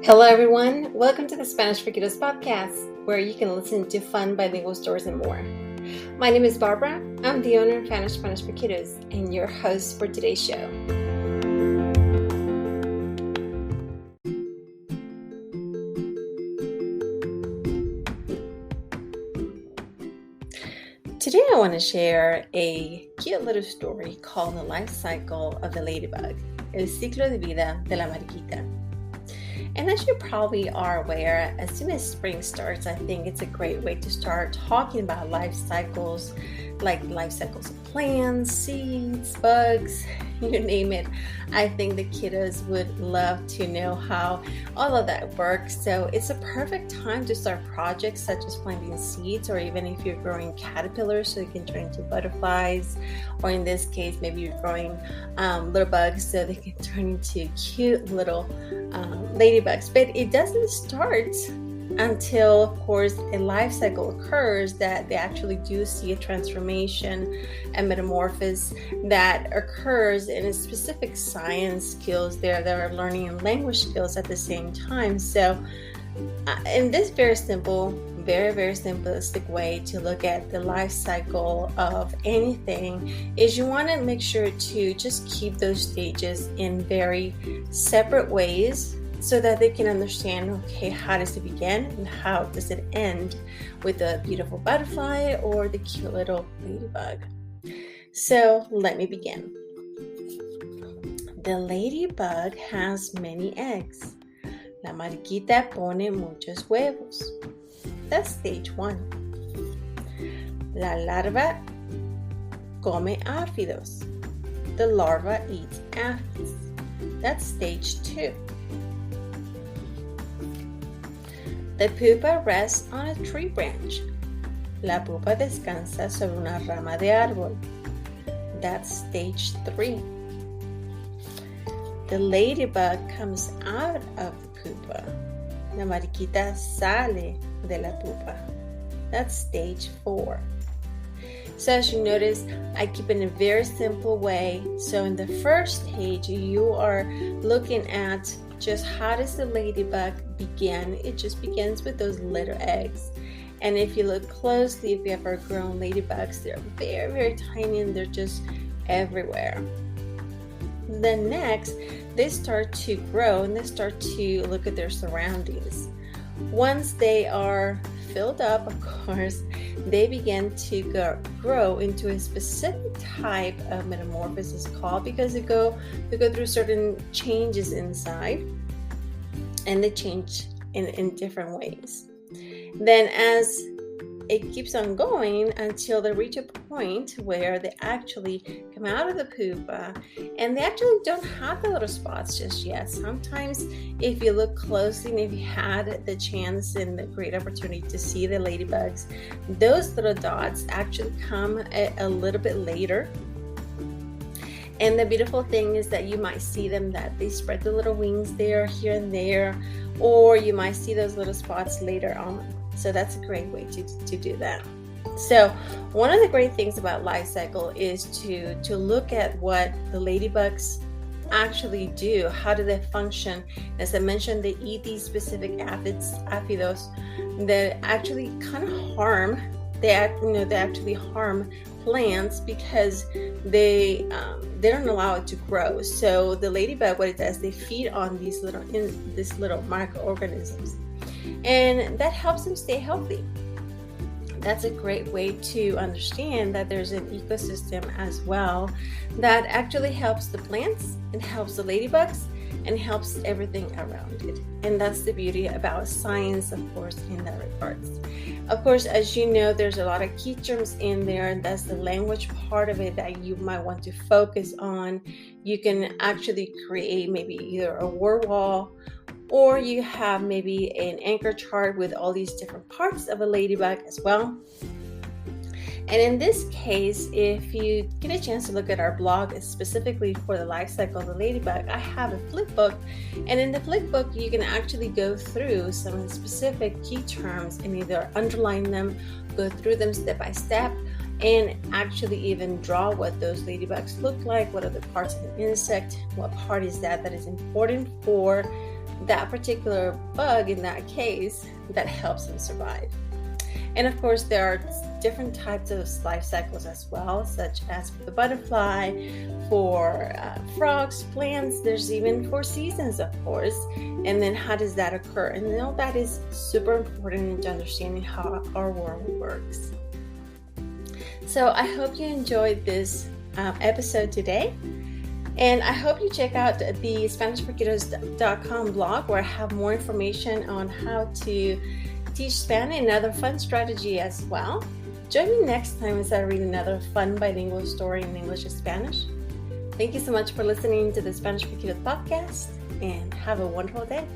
Hello everyone, welcome to the Spanish for Kiddos podcast, where you can listen to fun bilingual stories and more. My name is Barbara, I'm the owner of Spanish for Kiddos and your host for today's show. Today I want to share a cute little story called The Life Cycle of the Ladybug, El Ciclo de Vida de la Mariquita. And as you probably are aware, as soon as spring starts, I think it's a great way to start talking about life cycles, like life cycles of plants, seeds, bugs, you name it. I think the kiddos would love to know how all of that works. So it's a perfect time to start projects such as planting seeds, or even if you're growing caterpillars so you can turn into butterflies, or in this case, maybe you're growing little bugs so they can turn into cute little ladybugs. But it doesn't start until, of course, a life cycle occurs that they actually do see a transformation and metamorphosis that occurs in a specific science skills there that are learning and language skills at the same time. So in this very simplistic way to look at the life cycle of anything is you want to make sure to just keep those stages in very separate ways, so that they can understand, okay, how does it begin and how does it end with the beautiful butterfly or the cute little ladybug. So let me begin. The ladybug has many eggs. La mariquita pone muchos huevos. That's stage 1. La larva come áfidos. The larva eats aphids. That's stage 2. The pupa rests on a tree branch. La pupa descansa sobre una rama de árbol. That's stage 3. The ladybug comes out of the pupa. La mariquita sale de la pupa. That's stage 4. So as you notice, I keep it in a very simple way. So in the first stage, you are looking at just how does the ladybug begin. It just begins with those little eggs. And if you look closely, if you ever grown ladybugs, they're very, very tiny and they're just everywhere. Then next, they start to grow and they start to look at their surroundings. Once they are filled up, of course, they begin to grow into a specific type of metamorphosis called, because they go through certain changes inside, and they change in different ways. Then as it keeps on going until they reach a point where they actually come out of the pupa and they actually don't have the little spots just yet. Sometimes if you look closely and if you had the chance and the great opportunity to see the ladybugs, those little dots actually come a little bit later. And the beautiful thing is that you might see them that they spread the little wings there, here and there, or you might see those little spots later on. So that's a great way to do that. So one of the great things about life cycle is to look at what the ladybugs actually do. How do they function? As I mentioned, they eat these specific aphidos that actually kind of harm. They actually harm plants because they don't allow it to grow. So the ladybug, what it does, they feed on these little microorganisms, and that helps them stay healthy. That's a great way to understand that there's an ecosystem as well that actually helps the plants and helps the ladybugs and helps everything around it. And that's the beauty about science, of course, in that regards. Of course, as you know, there's a lot of key terms in there, and that's the language part of it that you might want to focus on. You can actually create maybe either a word wall, or you have maybe an anchor chart with all these different parts of a ladybug as well. And in this case, if you get a chance to look at our blog specifically for the life cycle of the ladybug, I have a flip book. And in the flip book, you can actually go through some of the specific key terms and either underline them, go through them step by step, and actually even draw what those ladybugs look like, what are the parts of the insect, what part is that is important for that particular bug in that case that helps them survive. And of course, there are different types of life cycles as well, such as for the butterfly, for frogs, plants, there's even 4 seasons, of course. And then how does that occur? And all that is super important into understanding how our world works. So I hope you enjoyed this episode today. And I hope you check out the SpanishForKiddos.com blog, where I have more information on how to teach Spanish and other fun strategy as well. Join me next time as I read another fun bilingual story in English and Spanish. Thank you so much for listening to the Spanish for Kiddos podcast, and have a wonderful day.